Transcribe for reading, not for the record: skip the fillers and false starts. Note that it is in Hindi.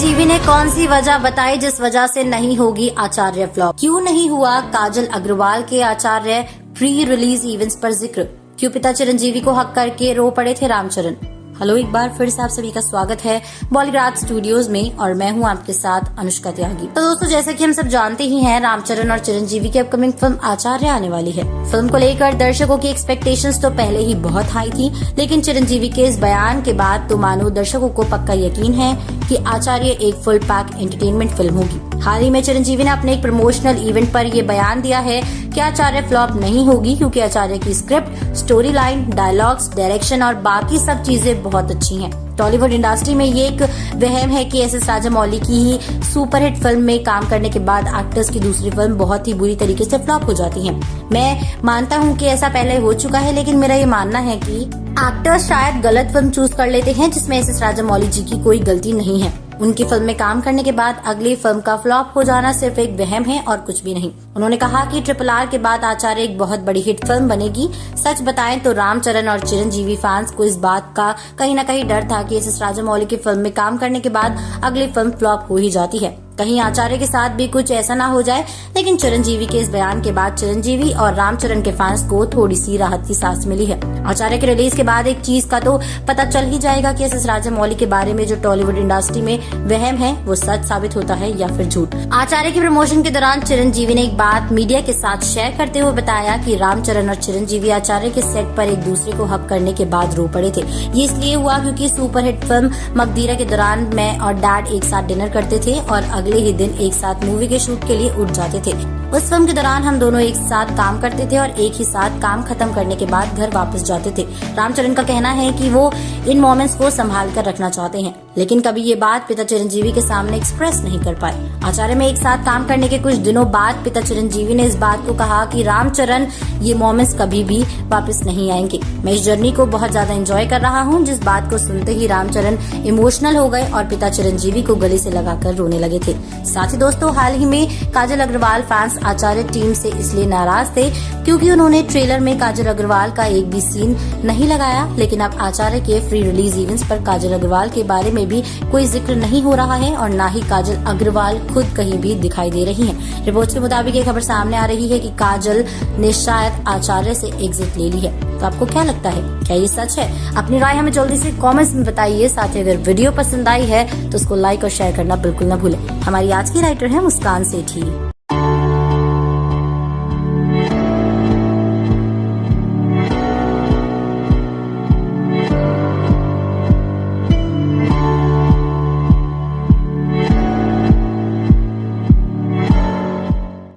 चिरंजीवी ने कौन सी वजह बताई जिस वजह से नहीं होगी आचार्य फ्लॉप? क्यों नहीं हुआ काजल अग्रवाल के आचार्य प्री रिलीज इवेंट्स पर जिक्र? क्यों पिता चिरंजीवी को हक करके रो पड़े थे रामचरण? हेलो, एक बार फिर से आप सभी का स्वागत है बॉलीग्राज स्टूडियोज में और मैं हूं आपके साथ अनुष्का त्यागी। तो दोस्तों, जैसे कि हम सब जानते ही हैं, रामचरण और चिरंजीवी की अपकमिंग फिल्म आचार्य आने वाली है। फिल्म को लेकर दर्शकों की एक्सपेक्टेशंस तो पहले ही बहुत हाई थी, लेकिन चिरंजीवी के इस बयान के बाद तो मानो दर्शकों को पक्का यकीन है कि आचार्य एक फुल पैक एंटरटेनमेंट फिल्म होगी। हाल ही में चिरंजीवी ने अपने एक प्रमोशनल इवेंट पर ये बयान दिया है कि आचार्य फ्लॉप नहीं होगी, क्योंकि आचार्य की script, story line, dialogues, direction और बाकी सब चीजें बहुत अच्छी हैं। टॉलीवुड इंडस्ट्री में ये एक वहम है कि एस राजामौली की ही सुपरहिट फिल्म में काम करने के बाद एक्टर्स की दूसरी फिल्म बहुत ही बुरी तरीके से फ्लॉप हो जाती है। मैं मानता हूँ कि ऐसा पहले हो चुका है, लेकिन मेरा ये मानना है कि एक्टर्स शायद गलत फिल्म चूज कर लेते हैं जिसमें एस राजामौली जी की कोई गलती नहीं है। उनकी फिल्म में काम करने के बाद अगली फिल्म का फ्लॉप हो जाना सिर्फ एक वहम है और कुछ भी नहीं। उन्होंने कहा कि RRR के बाद आचार्य एक बहुत बड़ी हिट फिल्म बनेगी। सच बताएं तो रामचरण और चिरंजीवी फैंस को इस बात का कहीं न कहीं डर था कि एस राजामौली की फिल्म में काम करने के बाद अगली फिल्म फ्लॉप हो ही जाती है, कहीं आचार्य के साथ भी कुछ ऐसा ना हो जाए। लेकिन चिरंजीवी के इस बयान के बाद चिरंजीवी और रामचरण के फैंस को थोड़ी सी राहत की सांस मिली है। आचार्य के रिलीज के बाद एक चीज का तो पता चल ही जाएगा कि एस राजामौली के बारे में जो टॉलीवुड इंडस्ट्री में वहम है वो सच साबित होता है या फिर झूठ। आचार्य के प्रमोशन के दौरान चिरंजीवी ने एक बात मीडिया के साथ शेयर करते हुए बताया कि रामचरण और चिरंजीवी आचार्य के सेट पर एक दूसरे को हक करने के बाद रो पड़े थे। ये इसलिए हुआ क्योंकि सुपरहिट फिल्म मकदीरा के दौरान मैं और डैड एक साथ डिनर करते थे और अगले ही दिन एक साथ मूवी के शूट के लिए उठ जाते थे। उस फिल्म के दौरान हम दोनों एक साथ काम करते थे और एक ही साथ काम खत्म करने के बाद घर वापस जाते थे। रामचरण का कहना है कि वो इन मोमेंट्स को संभाल कर रखना चाहते हैं, लेकिन कभी ये बात पिता चिरंजीवी के सामने एक्सप्रेस नहीं कर पाए। आचार्य में एक साथ काम करने के कुछ दिनों बाद पिता चिरंजीवी ने इस बात को कहा कि रामचरण, ये मोमेंट्स कभी भी वापस नहीं आएंगे। मैं इस जर्नी को बहुत ज्यादा एंजॉय कर रहा हूँ। जिस बात को सुनते ही रामचरण इमोशनल हो गए और पिता चिरंजीवी को गले से लगाकर रोने लगे थे। साथ ही दोस्तों, हाल ही में काजल अग्रवाल फैंस आचार्य टीम से इसलिए नाराज थे क्योंकि उन्होंने ट्रेलर में काजल अग्रवाल का एक भी सीन नहीं लगाया। लेकिन अब आचार्य के फ्री रिलीज इवेंट्स पर काजल अग्रवाल के बारे में भी कोई जिक्र नहीं हो रहा है और न ही काजल अग्रवाल खुद कहीं भी दिखाई दे रही हैं। रिपोर्ट्स के मुताबिक ये खबर सामने आ रही है कि काजल ने शायद आचार्य से एग्जिट ले ली है। तो आपको क्या लगता है, क्या ये सच है? अपनी राय हमें जल्दी से कमेंट्स में बताइए। साथ ही अगर वीडियो पसंद आई है तो उसको लाइक और शेयर करना बिल्कुल न भूलें। हमारी आज की राइटर है मुस्कान सेठी।